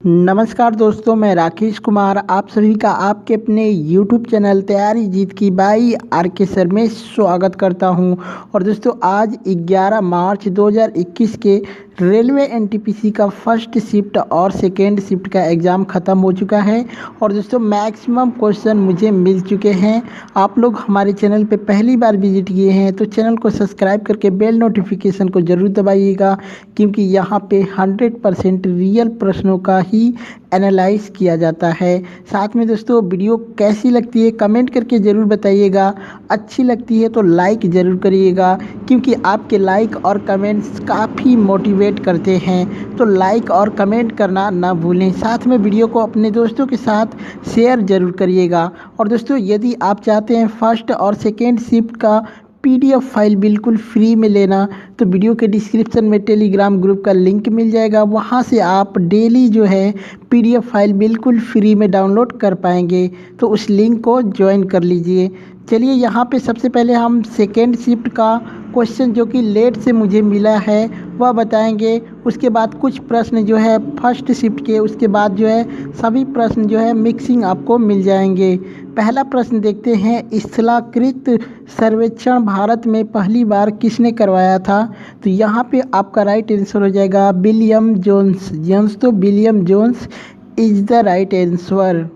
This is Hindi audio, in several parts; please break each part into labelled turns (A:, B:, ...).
A: नमस्कार दोस्तों, मैं राकेश कुमार आप सभी का आपके अपने YouTube चैनल तैयारी जीत की बाई RK सर में स्वागत करता हूं। और दोस्तों आज 11 मार्च 2021 के रेलवे NTPC का फर्स्ट शिफ्ट और सेकेंड शिफ्ट का एग्ज़ाम ख़त्म हो चुका है। और दोस्तों मैक्सिमम क्वेश्चन मुझे मिल चुके हैं। आप लोग हमारे चैनल पे पहली बार विजिट किए हैं तो चैनल को सब्सक्राइब करके बेल नोटिफिकेशन को ज़रूर दबाइएगा, क्योंकि यहाँ पे 100% रियल प्रश्नों का ही एनालाइज किया जाता है। साथ में दोस्तों वीडियो कैसी लगती है कमेंट करके ज़रूर बताइएगा। अच्छी लगती है तो लाइक ज़रूर करिएगा, क्योंकि आपके लाइक और कमेंट्स काफ़ी मोटिवेट करते हैं। तो लाइक और कमेंट करना ना भूलें। साथ में वीडियो को अपने दोस्तों के साथ शेयर ज़रूर करिएगा। और दोस्तों यदि आप चाहते हैं फर्स्ट और सेकेंड शिफ्ट का PDF फाइल बिल्कुल फ्री में लेना, तो वीडियो के डिस्क्रिप्शन में टेलीग्राम ग्रुप का लिंक मिल जाएगा। वहां से आप डेली जो है PDF फाइल बिल्कुल फ्री में डाउनलोड कर पाएंगे, तो उस लिंक को ज्वाइन कर लीजिए। चलिए यहाँ पे सबसे पहले हम सेकेंड शिफ्ट का क्वेश्चन जो कि लेट से मुझे मिला है वह बताएंगे। उसके बाद कुछ प्रश्न जो है फर्स्ट शिफ्ट के, उसके बाद जो है सभी प्रश्न जो है मिक्सिंग आपको मिल जाएंगे। पहला प्रश्न देखते हैं, स्थलाकृत सर्वेक्षण भारत में पहली बार किसने करवाया था? तो यहाँ पे आपका राइट आंसर हो जाएगा विलियम जोन्स। तो William Jones is the right answer.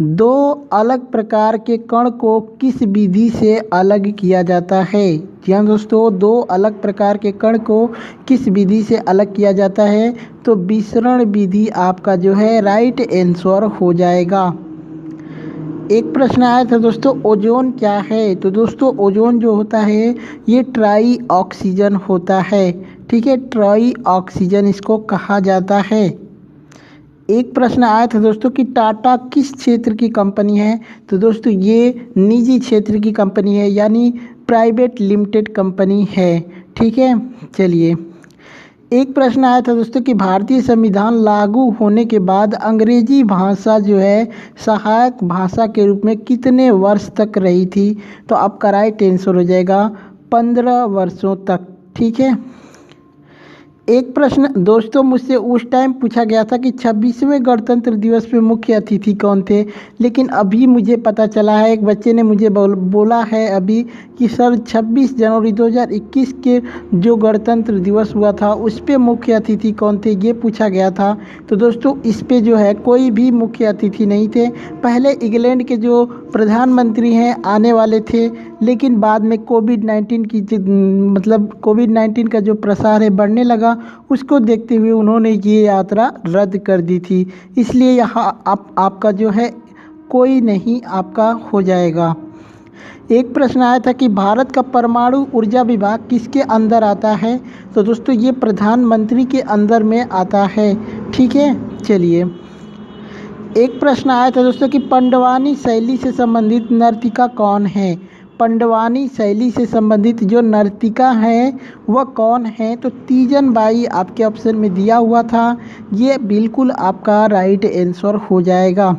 A: दो अलग प्रकार के कण को किस विधि से अलग किया जाता है? जी हाँ दोस्तों, दो अलग प्रकार के कण को किस विधि से अलग किया जाता है? तो विसरण विधि आपका जो है राइट आंसर हो जाएगा। एक प्रश्न आया था दोस्तों, ओजोन क्या है? तो दोस्तों ओजोन जो होता है ये ट्राई ऑक्सीजन होता है। ठीक है, ट्राई ऑक्सीजन इसको कहा जाता है। एक प्रश्न आया था दोस्तों कि टाटा किस क्षेत्र की कंपनी है? तो दोस्तों ये निजी क्षेत्र की कंपनी है, यानी प्राइवेट लिमिटेड कंपनी है। ठीक है, चलिए एक प्रश्न आया था दोस्तों कि भारतीय संविधान लागू होने के बाद अंग्रेजी भाषा जो है सहायक भाषा के रूप में कितने वर्ष तक रही थी? तो आपका राइट आंसर हो जाएगा 15 वर्षों तक। ठीक है, एक प्रश्न दोस्तों मुझसे उस टाइम पूछा गया था कि 26वें गणतंत्र दिवस पे मुख्य अतिथि कौन थे, लेकिन अभी मुझे पता चला है, एक बच्चे ने मुझे बोला है अभी कि सर 26 जनवरी 2021 के जो गणतंत्र दिवस हुआ था उस पे मुख्य अतिथि कौन थे, ये पूछा गया था। तो दोस्तों इस पे जो है कोई भी मुख्य अतिथि नहीं थे। पहले इंग्लैंड के जो प्रधानमंत्री हैं आने वाले थे, लेकिन बाद में कोविड-19 की कोविड-19 का जो प्रसार है बढ़ने लगा, उसको देखते हुए उन्होंने ये यात्रा रद्द कर दी थी। इसलिए यहाँ आपका जो है कोई नहीं आपका हो जाएगा। एक प्रश्न आया था कि भारत का परमाणु ऊर्जा विभाग किसके अंदर आता है? तो दोस्तों ये प्रधानमंत्री के अंदर में आता है। ठीक है, चलिए एक प्रश्न आया था दोस्तों कि पंडवानी शैली से संबंधित नर्तिका कौन है? पंडवानी शैली से संबंधित जो नर्तिका है वह कौन है? तो तीजन बाई आपके ऑप्शन में दिया हुआ था। ये बिल्कुल आपका राइट आंसर हो जाएगा।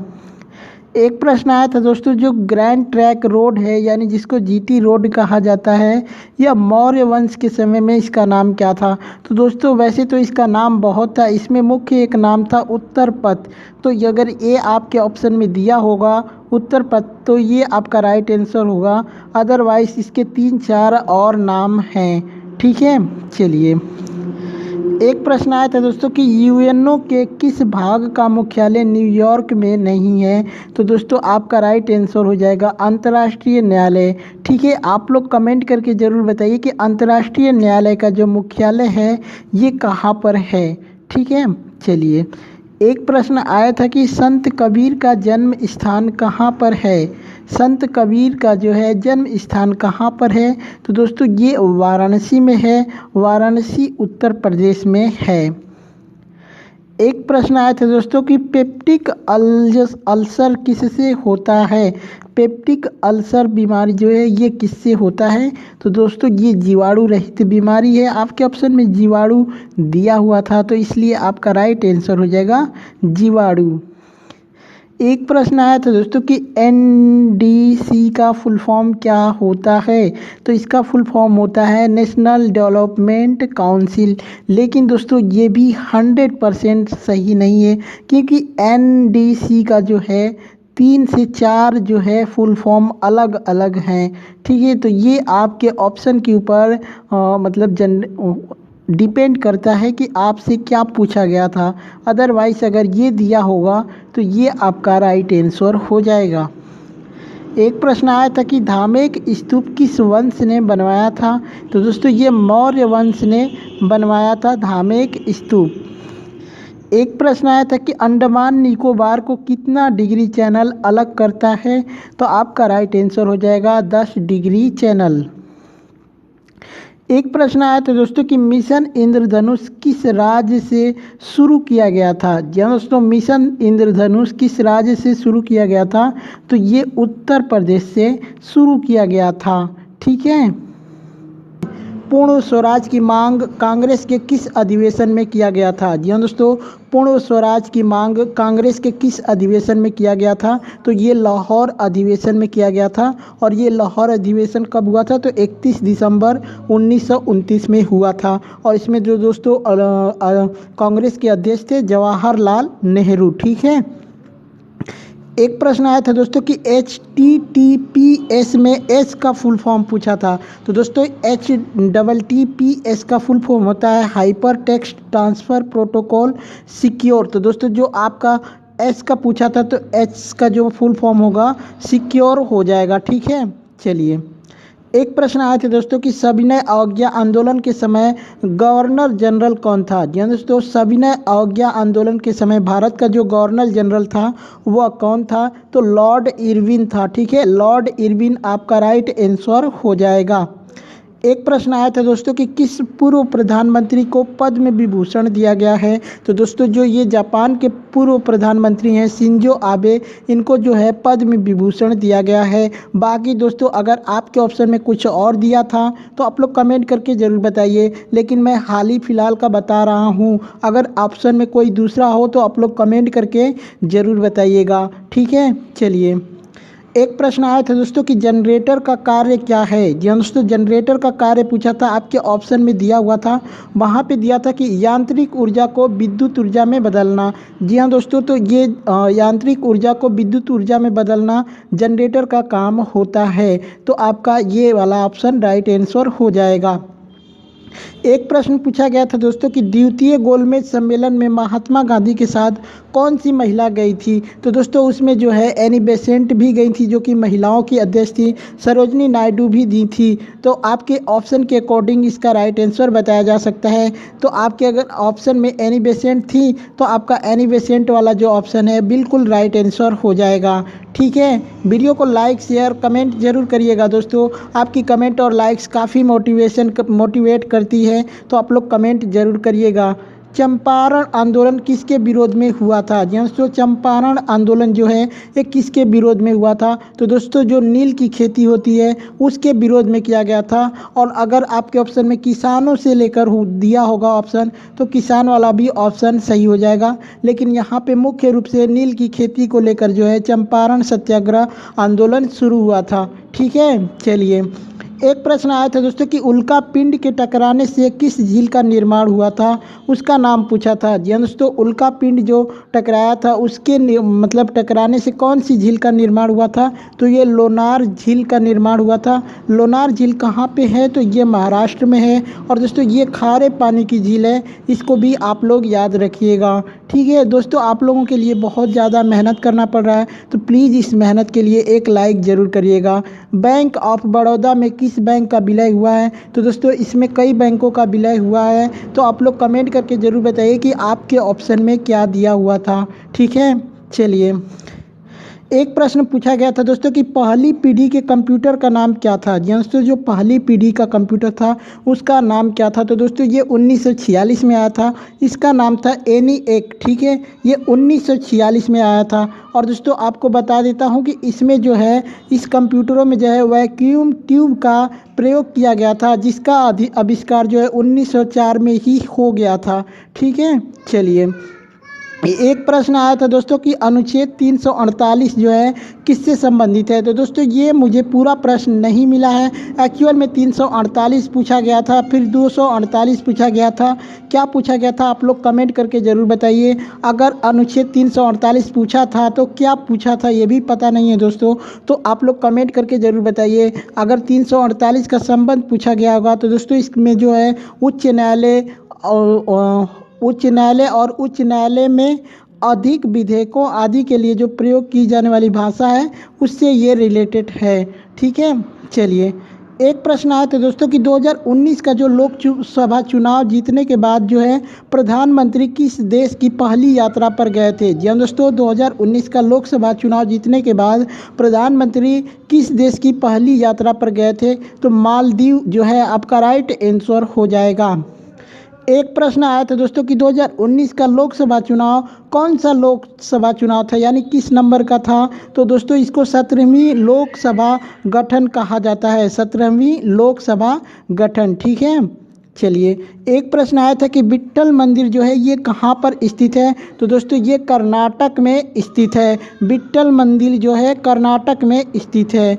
A: एक प्रश्न आया था दोस्तों, जो ग्रैंड ट्रैंक रोड है यानी जिसको GT रोड कहा जाता है, यह मौर्य वंश के समय में इसका नाम क्या था? तो दोस्तों वैसे तो इसका नाम बहुत था, इसमें मुख्य एक नाम था उत्तर पथ। तो अगर ये आपके ऑप्शन में दिया होगा उत्तर पथ तो ये आपका राइट आंसर होगा। अदरवाइज इसके 3-4 और नाम हैं। ठीक है, चलिए एक प्रश्न आया था दोस्तों कि UNO के किस भाग का मुख्यालय न्यूयॉर्क में नहीं है? तो दोस्तों आपका राइट आंसर हो जाएगा अंतर्राष्ट्रीय न्यायालय। ठीक है, आप लोग कमेंट करके ज़रूर बताइए कि अंतर्राष्ट्रीय न्यायालय का जो मुख्यालय है ये कहाँ पर है। ठीक है, चलिए एक प्रश्न आया था कि संत कबीर का जन्म स्थान कहाँ पर है? संत कबीर का जो है जन्म स्थान कहाँ पर है? तो दोस्तों ये वाराणसी में है। वाराणसी उत्तर प्रदेश में है। एक प्रश्न आया था दोस्तों कि पेप्टिक अल्सर किससे होता है? पेप्टिक अल्सर बीमारी जो है ये किससे होता है? तो दोस्तों ये जीवाणु रहित बीमारी है। आपके ऑप्शन में जीवाणु दिया हुआ था, तो इसलिए आपका राइट आंसर हो जाएगा जीवाणु। एक प्रश्न आया था दोस्तों कि एनडीसी का फुल फॉर्म क्या होता है। तो इसका फुल फॉर्म होता है नेशनल डेवलपमेंट काउंसिल। लेकिन दोस्तों ये भी 100% सही नहीं है, क्योंकि एनडीसी का जो है 3 से 4 जो है फुल फॉर्म अलग अलग हैं। ठीक है, तो ये आपके ऑप्शन के ऊपर मतलब डिपेंड करता है कि आपसे क्या पूछा गया था। अदरवाइज अगर ये दिया होगा तो ये आपका राइट आंसर हो जाएगा। एक प्रश्न आया था कि धामेक स्तूप किस वंश ने बनवाया था। तो दोस्तों ये मौर्य वंश ने बनवाया था धामेक स्तूप। एक प्रश्न आया था कि अंडमान निकोबार को कितना डिग्री चैनल अलग करता है। तो आपका राइट आंसर हो जाएगा 10 डिग्री चैनल। एक प्रश्न आया था दोस्तों कि मिशन इंद्रधनुष किस राज्य से शुरू किया गया था। जी हाँ दोस्तों, मिशन इंद्रधनुष किस राज्य से शुरू किया गया था। तो ये उत्तर प्रदेश से शुरू किया गया था। ठीक है। पूर्ण स्वराज की मांग कांग्रेस के किस अधिवेशन में किया गया था। जी हाँ दोस्तों, पूर्ण स्वराज की मांग कांग्रेस के किस अधिवेशन में किया गया था। तो ये लाहौर अधिवेशन में किया गया था। और ये लाहौर अधिवेशन कब हुआ था। तो 31 दिसंबर 1929 में हुआ था। और इसमें जो दोस्तों कांग्रेस के अध्यक्ष थे जवाहरलाल नेहरू। ठीक है। एक प्रश्न आया था दोस्तों कि HTTPS में एच का फुल फॉर्म पूछा था। तो दोस्तों HTTPS का फुल फॉर्म होता है hyper text transfer protocol secure. तो दोस्तों जो आपका एच का पूछा था तो एच का जो फुल फॉर्म होगा सिक्योर हो जाएगा। ठीक है। चलिए, एक प्रश्न आया था दोस्तों कि सविनय अवज्ञा आंदोलन के समय गवर्नर जनरल कौन था। जी हाँ दोस्तों, सविनय अवज्ञा आंदोलन के समय भारत का जो गवर्नर जनरल था वह कौन था। तो लॉर्ड इरविन था। ठीक है, लॉर्ड इरविन आपका राइट आंसर हो जाएगा। एक प्रश्न आया था दोस्तों कि किस पूर्व प्रधानमंत्री को पद्म विभूषण दिया गया है। तो दोस्तों जो ये जापान के पूर्व प्रधानमंत्री हैं शिंजो आबे, इनको जो है पद्म विभूषण दिया गया है। बाकी दोस्तों अगर आपके ऑप्शन में कुछ और दिया था तो आप लोग कमेंट करके ज़रूर बताइए, लेकिन मैं हाल ही फिलहाल का बता रहा हूँ। अगर ऑप्शन में कोई दूसरा हो तो आप लोग कमेंट करके ज़रूर बताइएगा। ठीक है। चलिए, एक प्रश्न आया था दोस्तों कि जनरेटर का कार्य क्या है। जी हाँ दोस्तों, जनरेटर का कार्य पूछा था, आपके ऑप्शन में दिया हुआ था। वहाँ पे दिया था कि यांत्रिक ऊर्जा को विद्युत ऊर्जा में बदलना। जी हाँ दोस्तों, तो ये यांत्रिक ऊर्जा को विद्युत ऊर्जा में बदलना जनरेटर का काम होता है। तो आपका ये वाला ऑप्शन राइट आंसर हो जाएगा। एक प्रश्न पूछा गया था दोस्तों कि द्वितीय गोलमेज सम्मेलन में महात्मा गांधी के साथ कौन सी महिला गई थी। तो दोस्तों उसमें जो है एनी बेसेंट भी गई थी, जो कि महिलाओं की अध्यक्ष थी। सरोजनी नायडू भी दी थी। तो आपके ऑप्शन के अकॉर्डिंग इसका राइट आंसर बताया जा सकता है। तो आपके अगर ऑप्शन में एनी बेसेंट थी तो आपका एनी बेसेंट वाला जो ऑप्शन है बिल्कुल राइट आंसर हो जाएगा। ठीक है। वीडियो को लाइक शेयर कमेंट जरूर करिएगा दोस्तों। आपकी कमेंट और लाइक्स काफ़ी मोटिवेट करती है, तो आप लोग कमेंट जरूर करिएगा। चंपारण आंदोलन किसके विरोध में हुआ था। जी दोस्तों, चंपारण आंदोलन जो है ये किसके विरोध में हुआ था। तो दोस्तों जो नील की खेती होती है उसके विरोध में किया गया था। और अगर आपके ऑप्शन में किसानों से लेकर दिया होगा ऑप्शन तो किसान वाला भी ऑप्शन सही हो जाएगा। लेकिन यहाँ पे मुख्य रूप से नील की खेती को लेकर जो है चंपारण सत्याग्रह आंदोलन शुरू हुआ था। ठीक है। चलिए, एक प्रश्न आया था दोस्तों कि उल्का पिंड के टकराने से किस झील का निर्माण हुआ था, उसका नाम पूछा था। जी हाँ दोस्तों, उल्का पिंड जो टकराया था उसके मतलब टकराने से कौन सी झील का निर्माण हुआ था। तो ये लोनार झील का निर्माण हुआ था। लोनार झील कहाँ पे है। तो ये महाराष्ट्र में है। और दोस्तों ये खारे पानी की झील है, इसको भी आप लोग याद रखिएगा। ठीक है दोस्तों, आप लोगों के लिए बहुत ज़्यादा मेहनत करना पड़ रहा है, तो प्लीज़ इस मेहनत के लिए एक लाइक ज़रूर करिएगा। बैंक ऑफ बड़ौदा में किस बैंक का विलय हुआ है। तो दोस्तों इसमें कई बैंकों का विलय हुआ है, तो आप लोग कमेंट करके ज़रूर बताइए कि आपके ऑप्शन में क्या दिया हुआ था। ठीक है। चलिए, एक प्रश्न पूछा गया था दोस्तों कि पहली पीढ़ी के कंप्यूटर का नाम क्या था। जी दोस्तों, जो पहली पीढ़ी का कंप्यूटर था उसका नाम क्या था। तो दोस्तों ये 1946 में आया था। इसका नाम था ENIAC। ठीक है, ये 1946 में आया था। और दोस्तों आपको बता देता हूँ कि इसमें जो है इस कंप्यूटरों में जो है वैक्यूम ट्यूब का प्रयोग किया गया था, जिसका आविष्कार जो है 1904 में ही हो गया था। ठीक है। चलिए, एक प्रश्न आया था दोस्तों कि अनुच्छेद 348 जो है किससे संबंधित है। तो दोस्तों ये मुझे पूरा प्रश्न नहीं मिला है। एक्चुअल में 348 पूछा गया था, फिर 248 पूछा गया था। क्या पूछा गया था आप लोग कमेंट करके ज़रूर बताइए। अगर अनुच्छेद 348 पूछा था तो क्या पूछा था ये भी पता नहीं है दोस्तों, तो आप लोग कमेंट करके ज़रूर बताइए। अगर 348 का संबंध पूछा गया होगा तो दोस्तों इसमें जो है उच्च न्यायालय और उच्च न्यायालय में अधिक विधेयकों आदि के लिए जो प्रयोग की जाने वाली भाषा है उससे ये रिलेटेड है। ठीक है, चलिए एक प्रश्न आया था दोस्तों कि 2019 का जो लोकसभा चुनाव जीतने के बाद जो है प्रधानमंत्री किस देश की पहली यात्रा पर गए थे। जी हाँ दोस्तों, 2019 का लोकसभा चुनाव जीतने के बाद प्रधानमंत्री किस देश की पहली यात्रा पर गए थे। तो मालदीव जो है आपका राइट आंसर हो जाएगा। एक प्रश्न आया था दोस्तों कि 2019 का लोकसभा चुनाव कौन सा लोकसभा चुनाव था, यानी किस नंबर का था। तो दोस्तों इसको 17वीं लोकसभा गठन कहा जाता है, 17वीं लोकसभा गठन। ठीक है, चलिए एक प्रश्न आया था कि विट्ठल मंदिर जो है ये कहाँ पर स्थित है। तो दोस्तों ये कर्नाटक में स्थित है। विट्ठल मंदिर जो है कर्नाटक में स्थित है।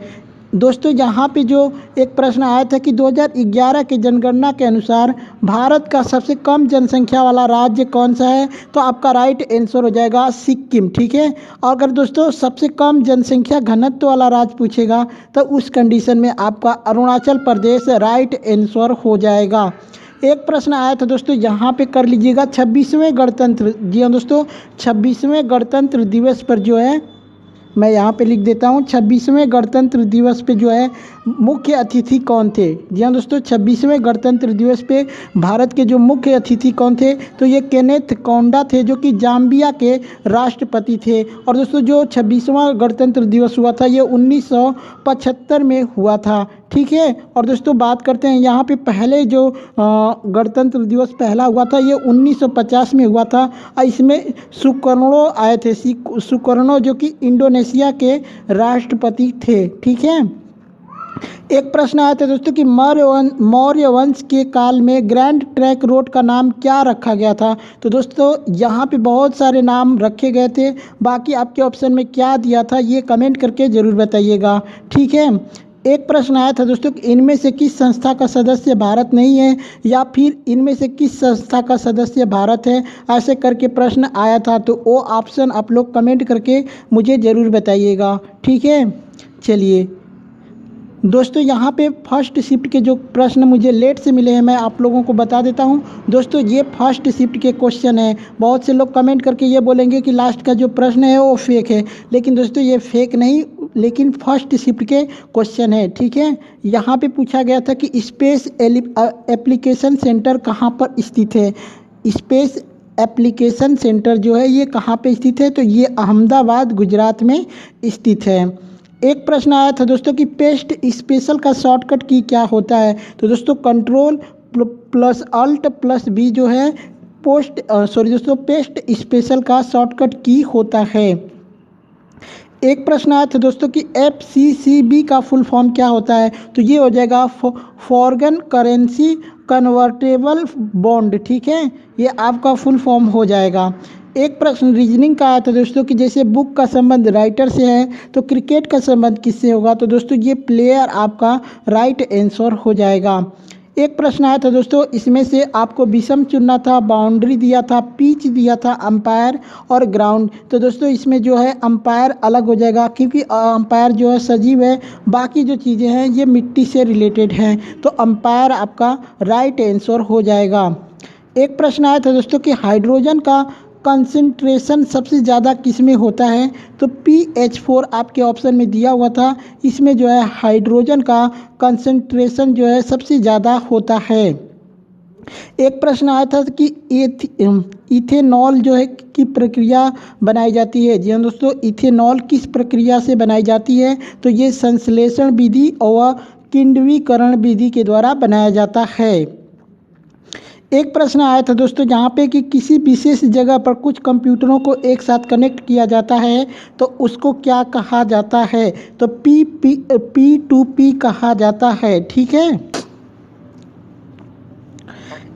A: दोस्तों यहाँ पे जो एक प्रश्न आया था कि 2011 के जनगणना के अनुसार भारत का सबसे कम जनसंख्या वाला राज्य कौन सा है। तो आपका राइट आंसर हो जाएगा सिक्किम। ठीक है, और अगर दोस्तों सबसे कम जनसंख्या घनत्व वाला राज्य पूछेगा तो उस कंडीशन में आपका अरुणाचल प्रदेश राइट आंसर हो जाएगा। एक प्रश्न आया था दोस्तों यहाँ पे कर लीजिएगा 26वें गणतंत्र, जी हाँ दोस्तों 26वें गणतंत्र दिवस पर जो है मैं यहाँ पे लिख देता हूँ 26वें गणतंत्र दिवस पे जो है मुख्य अतिथि कौन थे। जी हाँ दोस्तों 26वें गणतंत्र दिवस पे भारत के जो मुख्य अतिथि कौन थे। तो ये केनेथ कौंडा थे जो कि जाम्बिया के राष्ट्रपति थे। और दोस्तों जो 26वां गणतंत्र दिवस हुआ था ये 1975 में हुआ था। ठीक है, और दोस्तों बात करते हैं यहाँ पे पहले जो गणतंत्र दिवस पहला हुआ था ये 1950 में हुआ था। और इसमें सुकर्णो आए थे, सुकर्णो जो कि इंडोनेशिया के राष्ट्रपति थे। ठीक है, एक प्रश्न आया था दोस्तों कि मौर्य वंश के काल में ग्रैंड ट्रैंक रोड का नाम क्या रखा गया था। तो दोस्तों यहाँ पे बहुत सारे नाम रखे गए थे, बाकी आपके ऑप्शन में क्या दिया था ये कमेंट करके ज़रूर बताइएगा। ठीक है, एक प्रश्न आया था दोस्तों कि इनमें से किस संस्था का सदस्य भारत नहीं है, या फिर इनमें से किस संस्था का सदस्य भारत है, ऐसे करके प्रश्न आया था। तो वो ऑप्शन आप लोग कमेंट करके मुझे ज़रूर बताइएगा। ठीक है, चलिए दोस्तों यहाँ पे फर्स्ट शिफ्ट के जो प्रश्न मुझे लेट से मिले हैं मैं आप लोगों को बता देता हूँ। दोस्तों ये फर्स्ट शिफ्ट के क्वेश्चन है। बहुत से लोग कमेंट करके ये बोलेंगे कि लास्ट का जो प्रश्न है वो फेक है, लेकिन दोस्तों ये फेक नहीं, लेकिन फर्स्ट शिफ्ट के क्वेश्चन है। ठीक है, यहाँ पे पूछा गया था कि स्पेस एप्लीकेशन सेंटर कहाँ पर स्थित है। स्पेस एप्लीकेशन सेंटर जो है ये कहाँ पे स्थित है। तो ये अहमदाबाद गुजरात में स्थित है। एक प्रश्न आया था दोस्तों कि पेस्ट स्पेशल का शॉर्टकट की क्या होता है। तो दोस्तों control plus alt plus B जो है पेस्ट स्पेशल का शॉर्टकट की होता है। एक प्रश्न आया था दोस्तों कि FCCB का फुल फॉर्म क्या होता है। तो ये हो जाएगा फॉरेन करेंसी कन्वर्टेबल बॉन्ड। ठीक है, ये आपका फुल फॉर्म हो जाएगा। एक प्रश्न रीजनिंग का आया था दोस्तों कि जैसे बुक का संबंध राइटर से है तो क्रिकेट का संबंध किससे होगा। तो दोस्तों ये प्लेयर आपका राइट आंसर हो जाएगा। एक प्रश्न आया था दोस्तों, इसमें से आपको विषम चुनना था, बाउंड्री दिया था, पिच दिया था, अंपायर और ग्राउंड। तो दोस्तों इसमें जो है अंपायर अलग हो जाएगा, क्योंकि अंपायर जो है सजीव है, बाकी जो चीज़ें हैं ये मिट्टी से रिलेटेड हैं। तो अंपायर आपका राइट आंसर हो जाएगा। एक प्रश्न आया था दोस्तों कि हाइड्रोजन का कंसंट्रेशन सबसे ज़्यादा किस में होता है। तो PH4 आपके ऑप्शन में दिया हुआ था, इसमें जो है हाइड्रोजन का कंसंट्रेशन जो है सबसे ज़्यादा होता है। एक प्रश्न आया था कि इथेनॉल जो है की प्रक्रिया बनाई जाती है। जी हाँ दोस्तों, इथेनॉल किस प्रक्रिया से बनाई जाती है। तो ये संश्लेषण विधि और किण्विकरण विधि के द्वारा बनाया जाता है। एक प्रश्न आया था दोस्तों जहाँ पे कि किसी विशेष जगह पर कुछ कंप्यूटरों को एक साथ कनेक्ट किया जाता है तो उसको क्या कहा जाता है। तो P2P कहा जाता है। ठीक है,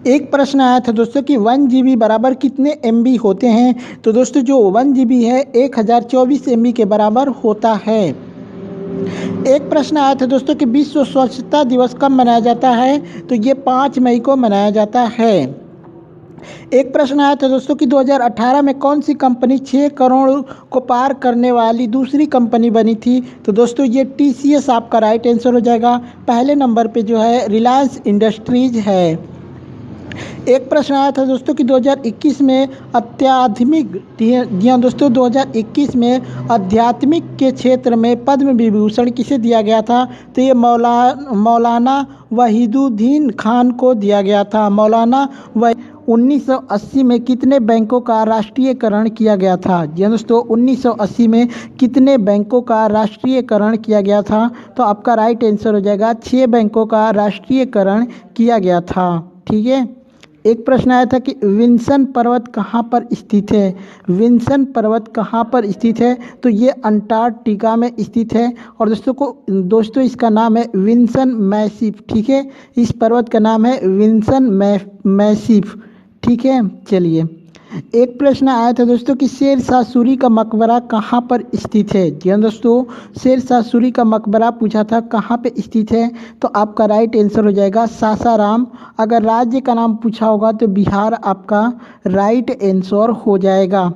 A: एक प्रश्न आया था दोस्तों कि 1 GB बराबर कितने MB होते हैं। तो दोस्तों जो 1 GB है 1024 MB के बराबर होता है। एक प्रश्न आया था दोस्तों कि विश्व स्वच्छता दिवस कब मनाया जाता है। तो ये 5 मई को मनाया जाता है। एक प्रश्न आया था दोस्तों कि 2018 में कौन सी कंपनी 6 करोड़ को पार करने वाली दूसरी कंपनी बनी थी। तो दोस्तों ये TCS आपका राइट आंसर हो जाएगा। पहले नंबर पे जो है रिलायंस इंडस्ट्रीज है। एक प्रश्न आया था दोस्तों कि 2021 में अत्याधुनिक जी हाँ दोस्तों 2021 में आध्यात्मिक के क्षेत्र में पद्म विभूषण किसे दिया गया था। तो ये मौलाना वहीदुद्दीन खान को दिया गया था। मौलाना 1980 में कितने बैंकों का राष्ट्रीयकरण किया गया था। जी हाँ दोस्तों 1980 में कितने बैंकों का राष्ट्रीयकरण किया गया था। तो आपका राइट आंसर हो जाएगा 6 बैंकों का राष्ट्रीयकरण किया गया था। ठीक है। एक प्रश्न आया था कि विंसन पर्वत कहाँ पर स्थित है। विंसन पर्वत कहाँ पर स्थित है। तो ये अंटार्कटिका में स्थित है। और दोस्तों इसका नाम है विंसन मैसिफ। ठीक है, इस पर्वत का नाम है विंसन मैसिफ। ठीक है, चलिए एक प्रश्न आया था दोस्तों कि शेरशाह सूरी का मकबरा कहाँ पर स्थित है। जी हाँ दोस्तों शेरशाह सूरी का मकबरा पूछा था कहाँ पे स्थित है। तो आपका राइट आंसर हो जाएगा सासाराम। अगर राज्य का नाम पूछा होगा तो बिहार आपका राइट आंसर हो जाएगा।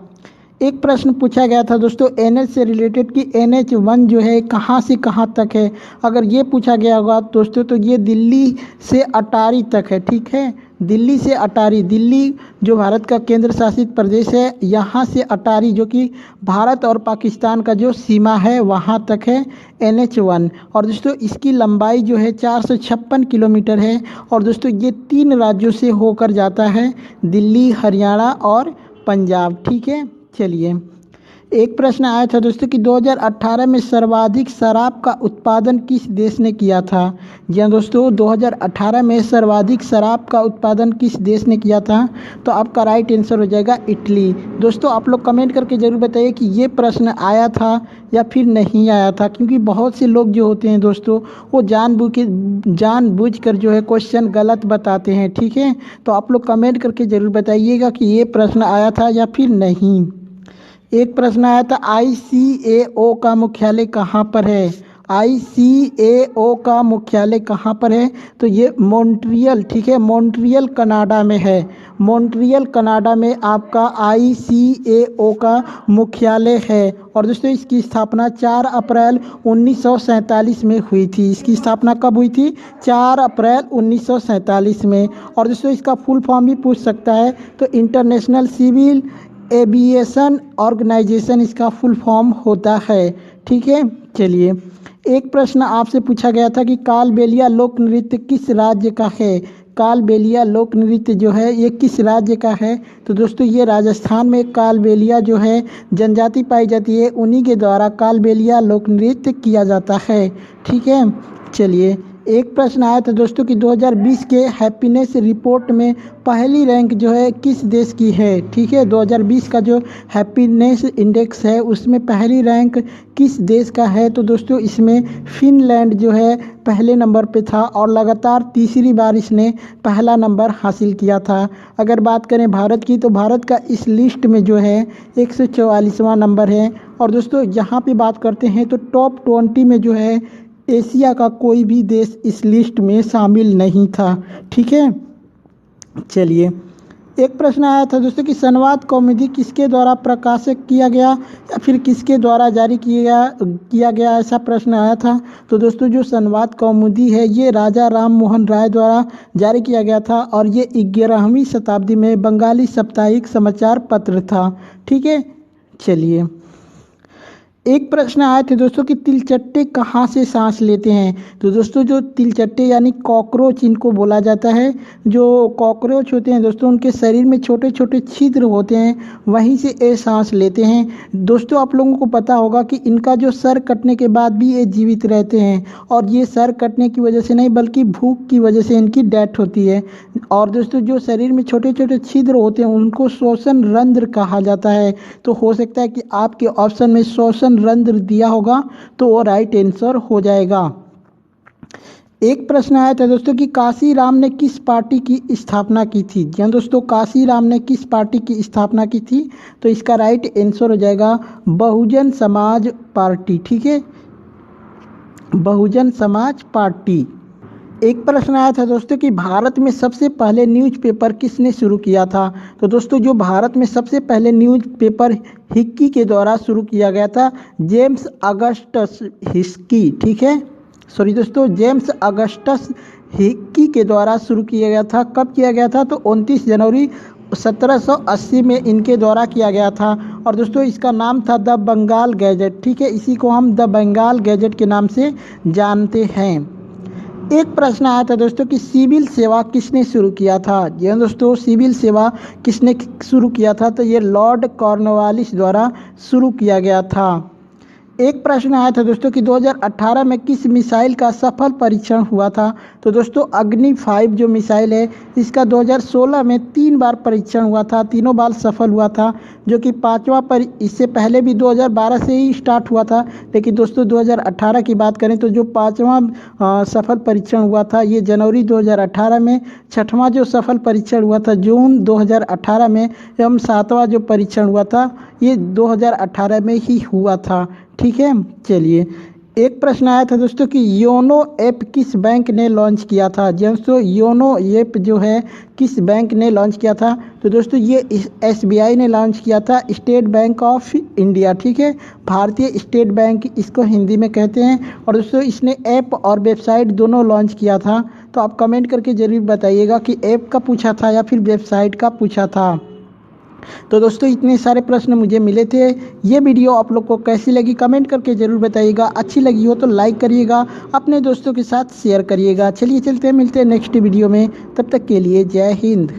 A: एक प्रश्न पूछा गया था दोस्तों NH से रिलेटेड कि NH1 जो है कहाँ से कहाँ तक है। अगर ये पूछा गया होगा दोस्तों तो ये दिल्ली से अटारी तक है। ठीक है, दिल्ली से अटारी, दिल्ली जो भारत का केंद्र शासित प्रदेश है, यहाँ से अटारी जो कि भारत और पाकिस्तान का जो सीमा है वहाँ तक है NH1। और दोस्तों इसकी लंबाई जो है 456 किलोमीटर है। और दोस्तों ये 3 राज्यों से होकर जाता है, दिल्ली, हरियाणा और पंजाब। ठीक है, चलिए एक प्रश्न आया था दोस्तों कि 2018 में सर्वाधिक शराब का उत्पादन किस देश ने किया था। जी हाँ दोस्तों 2018 में सर्वाधिक शराब का उत्पादन किस देश ने किया था। तो आपका राइट आंसर हो जाएगा इटली। दोस्तों आप लोग कमेंट करके ज़रूर बताइए कि ये प्रश्न आया था या फिर नहीं आया था, क्योंकि बहुत से लोग जो होते हैं दोस्तों वो जानबूझकर जो है क्वेश्चन गलत बताते हैं। ठीक है, तो आप लोग कमेंट करके ज़रूर बताइएगा कि ये प्रश्न आया था या फिर नहीं। एक प्रश्न आया था ICAO का मुख्यालय कहाँ पर है। ICAO का मुख्यालय कहाँ पर है। तो ये मॉन्ट्रियल, ठीक है, मॉन्ट्रियल कनाडा में है। मॉन्ट्रियल कनाडा में आपका ICAO का मुख्यालय है। और दोस्तों इसकी स्थापना 4 अप्रैल 1947 में हुई थी। इसकी स्थापना कब हुई थी? 4 अप्रैल 1947 में। और दोस्तों इसका फुल फॉर्म भी पूछ सकता है, तो इंटरनेशनल सिविल एविएशन ऑर्गेनाइजेशन इसका फुल फॉर्म होता है। ठीक है, चलिए एक प्रश्न आपसे पूछा गया था कि कालबेलिया लोक नृत्य किस राज्य का है। कालबेलिया लोक नृत्य जो है ये किस राज्य का है। तो दोस्तों ये राजस्थान में कालबेलिया जो है जनजाति पाई जाती है, उन्हीं के द्वारा कालबेलिया लोक नृत्य किया जाता है। ठीक है, चलिए एक प्रश्न आया था दोस्तों कि 2020 के हैप्पीनेस रिपोर्ट में पहली रैंक जो है किस देश की है। ठीक है, 2020 का जो हैप्पीनेस इंडेक्स है उसमें पहली रैंक किस देश का है। तो दोस्तों इसमें फिनलैंड जो है पहले नंबर पे था और लगातार तीसरी बार इसने पहला नंबर हासिल किया था। अगर बात करें भारत की तो भारत का इस लिस्ट में जो है 144वां नंबर है। और दोस्तों यहाँ पे बात करते हैं तो टॉप 20 में जो है एशिया का कोई भी देश इस लिस्ट में शामिल नहीं था। ठीक है, चलिए एक प्रश्न आया था दोस्तों कि संवाद कौमुदी किसके द्वारा प्रकाशित किया गया या फिर किसके द्वारा जारी किया गया ऐसा प्रश्न आया था। तो दोस्तों जो संवाद कौमुदी है ये राजा राम मोहन राय द्वारा जारी किया गया था और ये 11वीं शताब्दी में बंगाली साप्ताहिक समाचार पत्र था। ठीक है, चलिए एक प्रश्न आए थे दोस्तों कि तिलचट्टे कहाँ से सांस लेते हैं। तो दोस्तों जो तिलचट्टे यानी कॉकरोच इनको बोला जाता है, जो कॉकरोच होते हैं दोस्तों उनके शरीर में छोटे छोटे छिद्र होते हैं, वहीं से ये सांस लेते हैं। दोस्तों आप लोगों को पता होगा कि इनका जो सर कटने के बाद भी ये जीवित रहते हैं, और ये सर कटने की वजह से नहीं बल्कि भूख की वजह से इनकी डेथ होती है। और दोस्तों जो शरीर में छोटे छोटे छिद्र होते हैं उनको श्वसन रंध्र कहा जाता है। तो हो सकता है कि आपके ऑप्शन में श्वसन रंध्र दिया होगा तो वो राइट आंसर हो जाएगा। एक प्रश्न आया था दोस्तों कि काशीराम ने किस पार्टी की स्थापना की थी। जी हाँ दोस्तों, काशीराम ने किस पार्टी की स्थापना की थी, तो इसका राइट आंसर हो जाएगा बहुजन समाज पार्टी। ठीक है, बहुजन समाज पार्टी। एक प्रश्न आया था दोस्तों कि भारत में सबसे पहले न्यूज़पेपर किसने शुरू किया था। तो दोस्तों जो भारत में सबसे पहले न्यूज़पेपर हिक्की के द्वारा शुरू किया गया था, जेम्स अगस्टस हिस्की। ठीक है, सॉरी दोस्तों, जेम्स अगस्टस हिक्की के द्वारा शुरू किया गया था। कब किया गया था, तो 29 जनवरी 1780 में इनके द्वारा किया गया था। और दोस्तों इसका नाम था द बंगाल गैजेट। ठीक है, इसी को हम द बंगाल गैजेट के नाम से जानते हैं। एक प्रश्न आया था दोस्तों कि सिविल सेवा किसने शुरू किया था। जी हाँ दोस्तों, सिविल सेवा किसने शुरू किया था, तो ये लॉर्ड कॉर्नवालिस द्वारा शुरू किया गया था। एक प्रश्न आया था दोस्तों कि 2018 में किस मिसाइल का सफल परीक्षण हुआ था। तो दोस्तों अग्नि 5 जो मिसाइल है, इसका 2016 में 3 बार परीक्षण हुआ था, तीनों बार सफल हुआ था, जो कि पांचवा पर इससे पहले भी 2012 से ही स्टार्ट हुआ था। लेकिन दोस्तों 2018 की बात करें तो जो पांचवा सफल परीक्षण हुआ था ये जनवरी 2018 में, छठवां जो सफल परीक्षण हुआ था जून 2018 में, एवं सातवां जो परीक्षण हुआ था ये 2018 में ही हुआ था। ठीक है, चलिए एक प्रश्न आया था दोस्तों कि योनो ऐप किस बैंक ने लॉन्च किया था। दोस्तों योनो ऐप जो है किस बैंक ने लॉन्च किया था, तो दोस्तों ये SBI ने लॉन्च किया था, स्टेट बैंक ऑफ इंडिया। ठीक है, भारतीय स्टेट बैंक इसको हिंदी में कहते हैं। और दोस्तों इसने ऐप और वेबसाइट दोनों लॉन्च किया था। तो आप कमेंट करके ज़रूर बताइएगा कि ऐप का पूछा था या फिर वेबसाइट का पूछा था। तो दोस्तों इतने सारे प्रश्न मुझे मिले थे। ये वीडियो आप लोग को कैसी लगी कमेंट करके ज़रूर बताइएगा। अच्छी लगी हो तो लाइक करिएगा, अपने दोस्तों के साथ शेयर करिएगा। चलिए चलते हैं, मिलते हैं नेक्स्ट वीडियो में, तब तक के लिए जय हिंद।